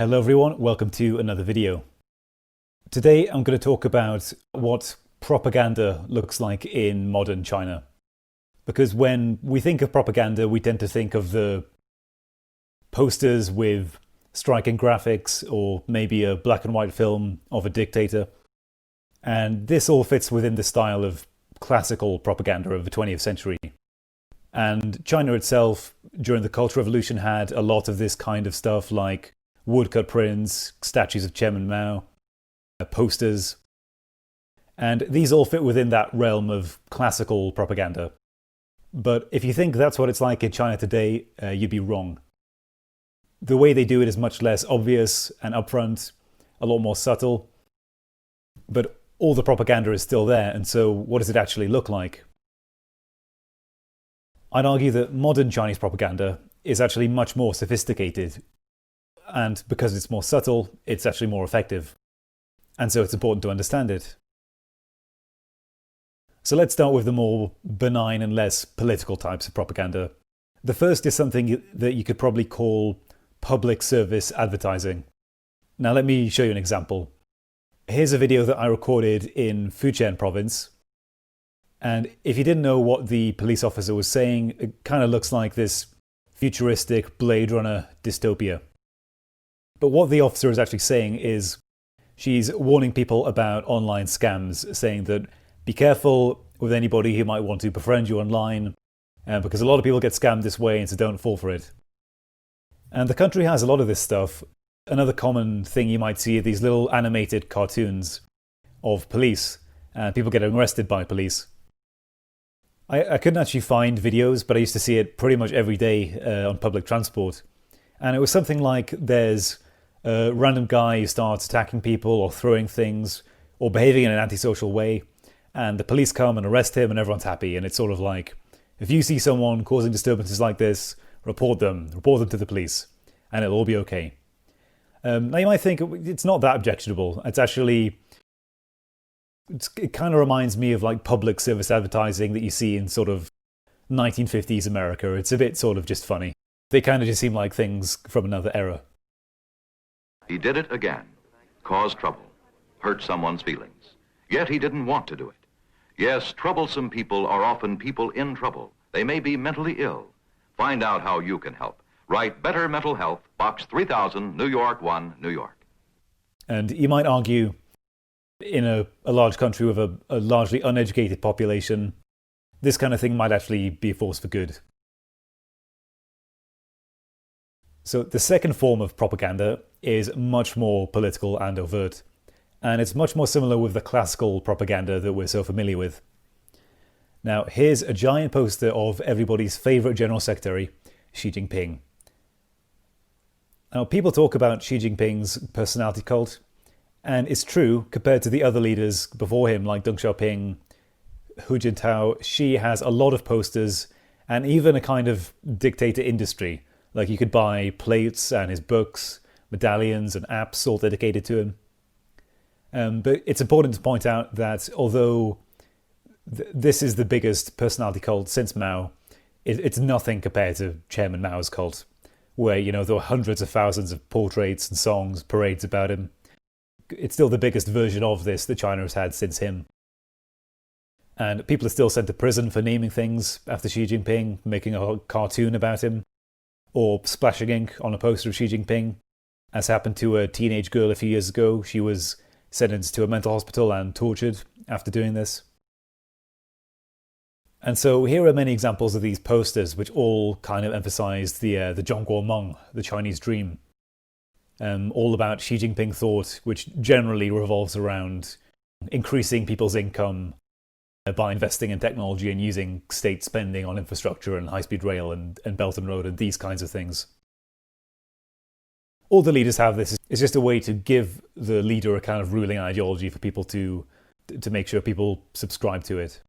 Hello everyone, welcome to another video. Today I'm going to talk about what propaganda looks like in modern China. Because when we think of propaganda, we tend to think of the posters with striking graphics or maybe a black and white film of a dictator. And this all fits within the style of classical propaganda of the 20th century. And China itself, during the Cultural Revolution, had a lot of this kind of stuff like woodcut prints, statues of Chairman Mao, posters. And these all fit within that realm of classical propaganda. But if you think that's what it's like in China today, you'd be wrong. The way they do it is much less obvious and upfront, a lot more subtle. But all the propaganda is still there, and so what does it actually look like? I'd argue that modern Chinese propaganda is actually much more sophisticated. And because it's more subtle, it's actually more effective. And so it's important to understand it. So let's start with the more benign and less political types of propaganda. The first is something that you could probably call public service advertising. Now let me show you an example. Here's a video that I recorded in Fujian province. And if you didn't know what the police officer was saying, it kind of looks like this futuristic Blade Runner dystopia. But what the officer is actually saying is she's warning people about online scams, saying that be careful with anybody who might want to befriend you online, because a lot of people get scammed this way, and so don't fall for it. And the country has a lot of this stuff. Another common thing you might see are these little animated cartoons of police, and people getting arrested by police. I couldn't actually find videos, but I used to see it pretty much every day on public transport. And it was something like there's a random guy who starts attacking people or throwing things or behaving in an antisocial way, and the police come and arrest him and everyone's happy. And it's sort of like, if you see someone causing disturbances like this, report them to the police, and it'll all be okay. Now you might think it's not that objectionable. It kind of reminds me of like public service advertising that you see in sort of 1950s America. It's a bit sort of just funny. They kind of just seem like things from another era. He did it again, caused trouble, hurt someone's feelings. Yet he didn't want to do it. Yes, troublesome people are often people in trouble. They may be mentally ill. Find out how you can help. Write Better Mental Health, Box 3000, New York 1, New York. And you might argue, in a large country with a largely uneducated population, this kind of thing might actually be a force for good. So the second form of propaganda is much more political and overt, and it's much more similar with the classical propaganda that we're so familiar with. Now here's a giant poster of everybody's favourite General Secretary, Xi Jinping. Now people talk about Xi Jinping's personality cult, and it's true compared to the other leaders before him like Deng Xiaoping, Hu Jintao. Xi has a lot of posters and even a kind of dictator industry. Like you could buy plates and his books, medallions and apps all dedicated to him. But it's important to point out that although this is the biggest personality cult since Mao, it's nothing compared to Chairman Mao's cult, where there were hundreds of thousands of portraits and songs, parades about him. It's still the biggest version of this that China has had since him. And people are still sent to prison for naming things after Xi Jinping, making a cartoon about him, or splashing ink on a poster of Xi Jinping, as happened to a teenage girl a few years ago. She was sentenced to a mental hospital and tortured after doing this. And so here are many examples of these posters which all kind of emphasize the Zhongguomeng, the Chinese dream. All about Xi Jinping thought, which generally revolves around increasing people's income by investing in technology and using state spending on infrastructure and high-speed rail and Belt and Road and these kinds of things. All the leaders have this. It's just a way to give the leader a kind of ruling ideology for people to make sure people subscribe to it.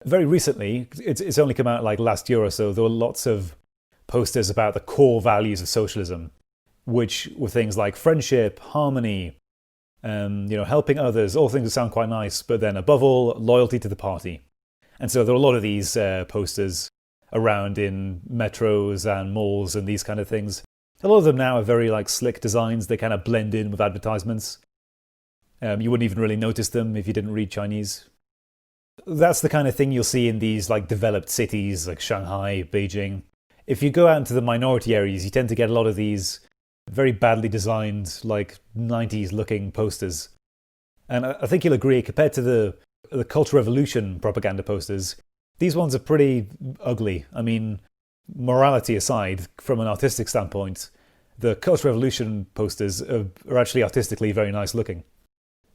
Very recently, it's only come out like last year or so, there were lots of posters about the core values of socialism, which were things like friendship, harmony, helping others, all things that sound quite nice, but then above all, loyalty to the party. And so there are a lot of these posters around in metros and malls and these kind of things. A lot of them now are very like slick designs. They kind of blend in with advertisements. You wouldn't even really notice them if you didn't read Chinese. That's the kind of thing you'll see in these like developed cities like Shanghai, Beijing. If you go out into the minority areas, you tend to get a lot of these very badly designed, like 90s looking posters. And I think you'll agree, compared to the Cultural Revolution propaganda posters, these ones are pretty ugly. I mean, morality aside, from an artistic standpoint, the Cultural Revolution posters are actually artistically very nice looking.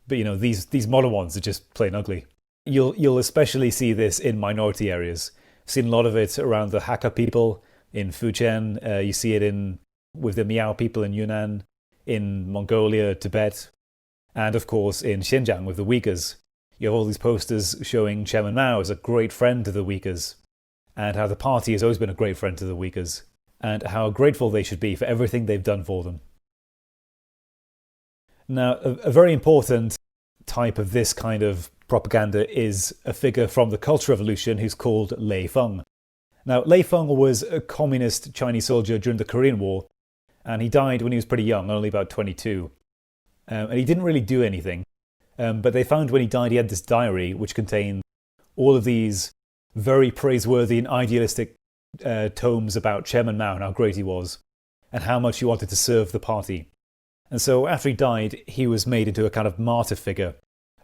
But these modern ones are just plain ugly. You'll especially see this in minority areas. I've seen a lot of it around the Hakka people in Fujian. You see it with the Miao people in Yunnan, in Mongolia, Tibet, and of course in Xinjiang with the Uyghurs. You have all these posters showing Chairman Mao as a great friend to the Uyghurs, and how the party has always been a great friend to the Uyghurs, and how grateful they should be for everything they've done for them. Now, a very important type of this kind of propaganda is a figure from the Cultural Revolution who's called Lei Feng. Now, Lei Feng was a communist Chinese soldier during the Korean War, and he died when he was pretty young, only about 22. And he didn't really do anything. But they found when he died he had this diary which contained all of these very praiseworthy and idealistic tomes about Chairman Mao and how great he was, and how much he wanted to serve the party. And so after he died, he was made into a kind of martyr figure.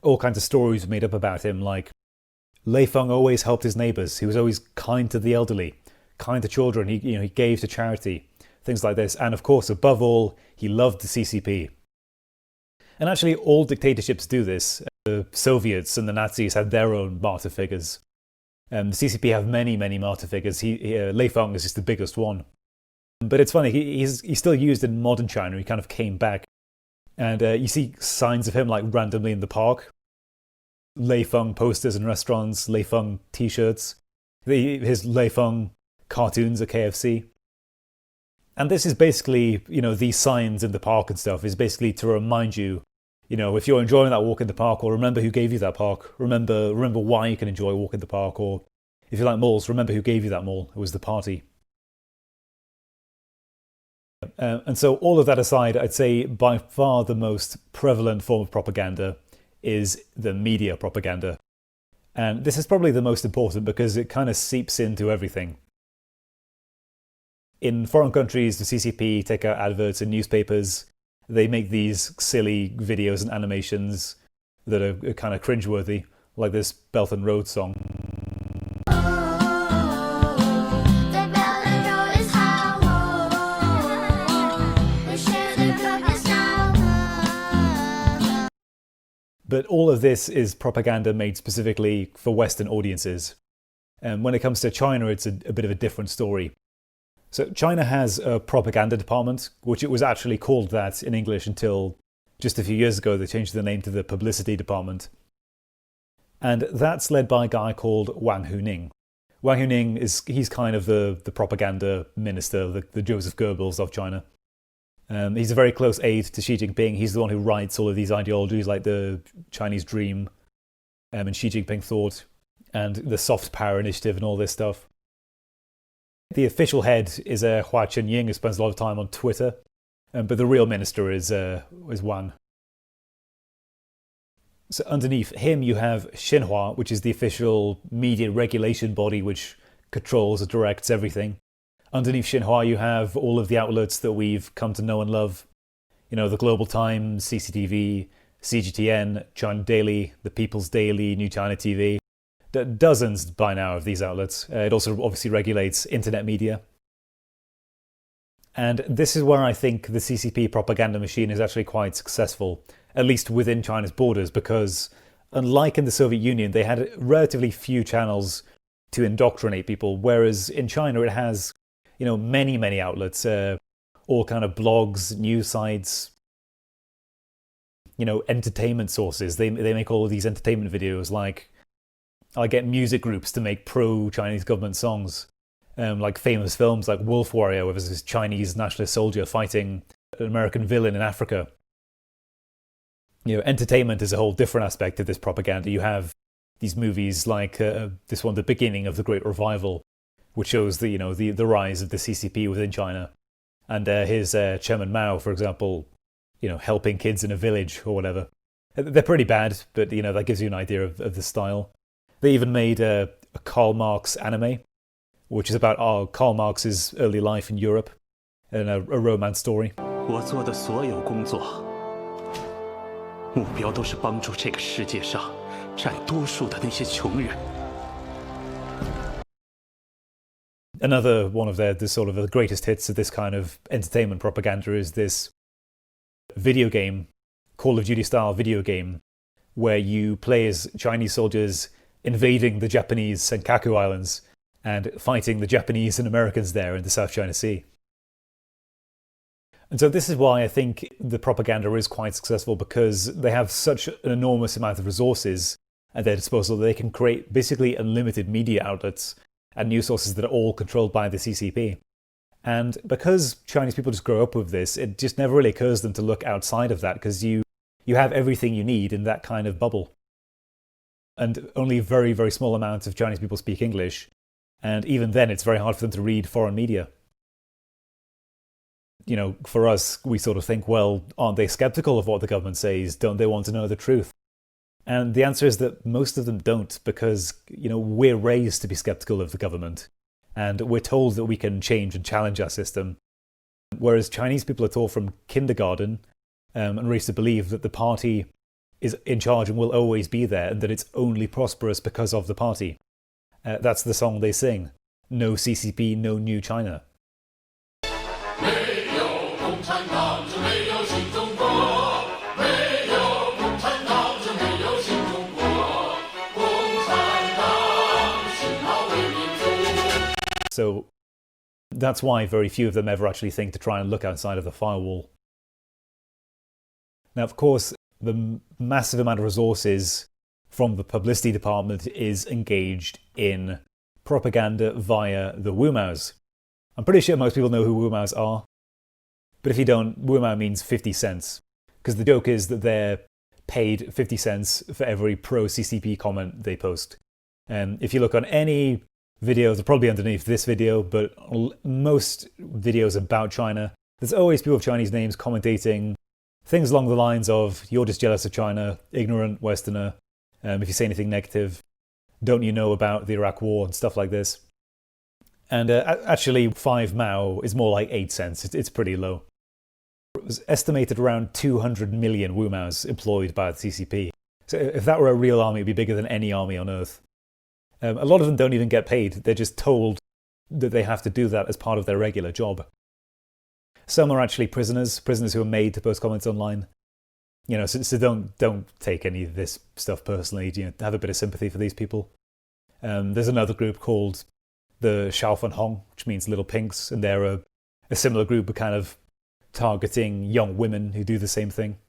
All kinds of stories were made up about him, like Lei Feng always helped his neighbours. He was always kind to the elderly, kind to children. He gave to charity, things like this. And of course, above all, he loved the CCP. And actually, all dictatorships do this. The Soviets and the Nazis had their own martyr figures. The CCP have many, many martyr figures. Lei Feng is just the biggest one. But it's funny, he's still used in modern China. He kind of came back. And you see signs of him like randomly in the park. Lei Feng posters in restaurants, Lei Feng t-shirts, his Lei Feng cartoons at KFC. And this is basically, these signs in the park and stuff is basically to remind you, if you're enjoying that walk in the park, or remember who gave you that park, remember why you can enjoy a walk in the park, or if you like malls, remember who gave you that mall. It was the party. And so all of that aside, I'd say by far the most prevalent form of propaganda is the media propaganda. And this is probably the most important because it kind of seeps into everything. In foreign countries, the CCP take out adverts in newspapers. They make these silly videos and animations that are kind of cringeworthy, like this Belt and Road song. But all of this is propaganda made specifically for Western audiences. And when it comes to China, it's a bit of a different story. So China has a propaganda department, which it was actually called that in English until just a few years ago. They changed the name to the publicity department. And that's led by a guy called Wang Huning. Wang Huning he's kind of the propaganda minister, the Joseph Goebbels of China. He's a very close aide to Xi Jinping. He's the one who writes all of these ideologies like the Chinese Dream and Xi Jinping Thought and the Soft Power Initiative and all this stuff. The official head is Hua Chunying, who spends a lot of time on Twitter, but the real minister is Wang. So underneath him you have Xinhua, which is the official media regulation body which controls and directs everything. Underneath Xinhua, you have all of the outlets that we've come to know and love. The Global Times, CCTV, CGTN, China Daily, The People's Daily, New China TV. Dozens by now of these outlets. It also obviously regulates internet media. And this is where I think the CCP propaganda machine is actually quite successful, at least within China's borders, because unlike in the Soviet Union, they had relatively few channels to indoctrinate people, whereas in China it has many, many outlets, all kind of blogs, news sites, entertainment sources. They make all of these entertainment videos, like I get music groups to make pro-Chinese government songs, like famous films like Wolf Warrior, where there's this Chinese nationalist soldier fighting an American villain in Africa. Entertainment is a whole different aspect of this propaganda. You have these movies like this one, The Beginning of the Great Revival, which shows the rise of the CCP within China. And his Chairman Mao, for example, helping kids in a village or whatever. They're pretty bad, but that gives you an idea of the style. They even made a Karl Marx anime, which is about Karl Marx's early life in Europe, and a romance story. 我做的所有工作，目标都是帮助这个世界上占多数的那些穷人。 Another one of the sort of the greatest hits of this kind of entertainment propaganda is this video game, Call of Duty style video game, where you play as Chinese soldiers invading the Japanese Senkaku Islands and fighting the Japanese and Americans there in the South China Sea. And so this is why I think the propaganda is quite successful, because they have such an enormous amount of resources at their disposal that they can create basically unlimited media outlets and news sources that are all controlled by the CCP. And because Chinese people just grow up with this, it just never really occurs to them to look outside of that, because you have everything you need in that kind of bubble. And only very, very small amounts of Chinese people speak English, and even then it's very hard for them to read foreign media. For us, we sort of think, well, aren't they skeptical of what the government says? Don't they want to know the truth? And the answer is that most of them don't, because, we're raised to be skeptical of the government. And we're told that we can change and challenge our system. Whereas Chinese people are taught from kindergarten and raised to believe that the party is in charge and will always be there, and that it's only prosperous because of the party. That's the song they sing. No CCP, no new China. So that's why very few of them ever actually think to try and look outside of the firewall. Now, of course, the massive amount of resources from the publicity department is engaged in propaganda via the Wumaos. I'm pretty sure most people know who Wumaos are, but if you don't, Wumao means 50 cents, because the joke is that they're paid 50 cents for every pro-CCP comment they post. And if you look on any videos, they're probably underneath this video, but most videos about China, there's always people with Chinese names commentating things along the lines of, you're just jealous of China, ignorant Westerner, if you say anything negative, don't you know about the Iraq War and stuff like this. And actually 5 Mao is more like 8 cents, it's pretty low. It was estimated around 200 million Wumaos employed by the CCP. So if that were a real army, it would be bigger than any army on earth. A lot of them don't even get paid. They're just told that they have to do that as part of their regular job. Some are actually prisoners who are made to post comments online. So don't take any of this stuff personally. Have a bit of sympathy for these people. There's another group called the Xiaofenhong, which means little pinks, and they're a similar group of kind of targeting young women who do the same thing.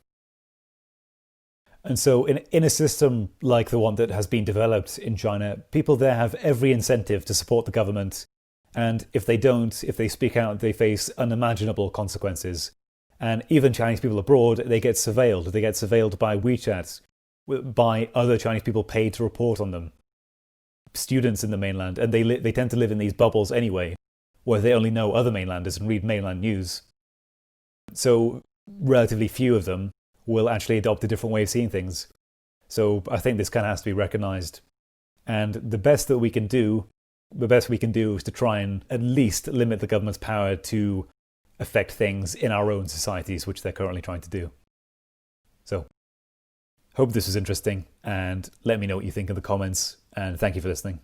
And so in a system like the one that has been developed in China, people there have every incentive to support the government. And if they don't, if they speak out, they face unimaginable consequences. And even Chinese people abroad, they get surveilled. They get surveilled by WeChat, by other Chinese people paid to report on them. Students in the mainland, and they tend to live in these bubbles anyway, where they only know other mainlanders and read mainland news. So relatively few of them will actually adopt a different way of seeing things. So I think this kind of has to be recognised. And the best we can do is to try and at least limit the government's power to affect things in our own societies, which they're currently trying to do. So, hope this was interesting, and let me know what you think in the comments, and thank you for listening.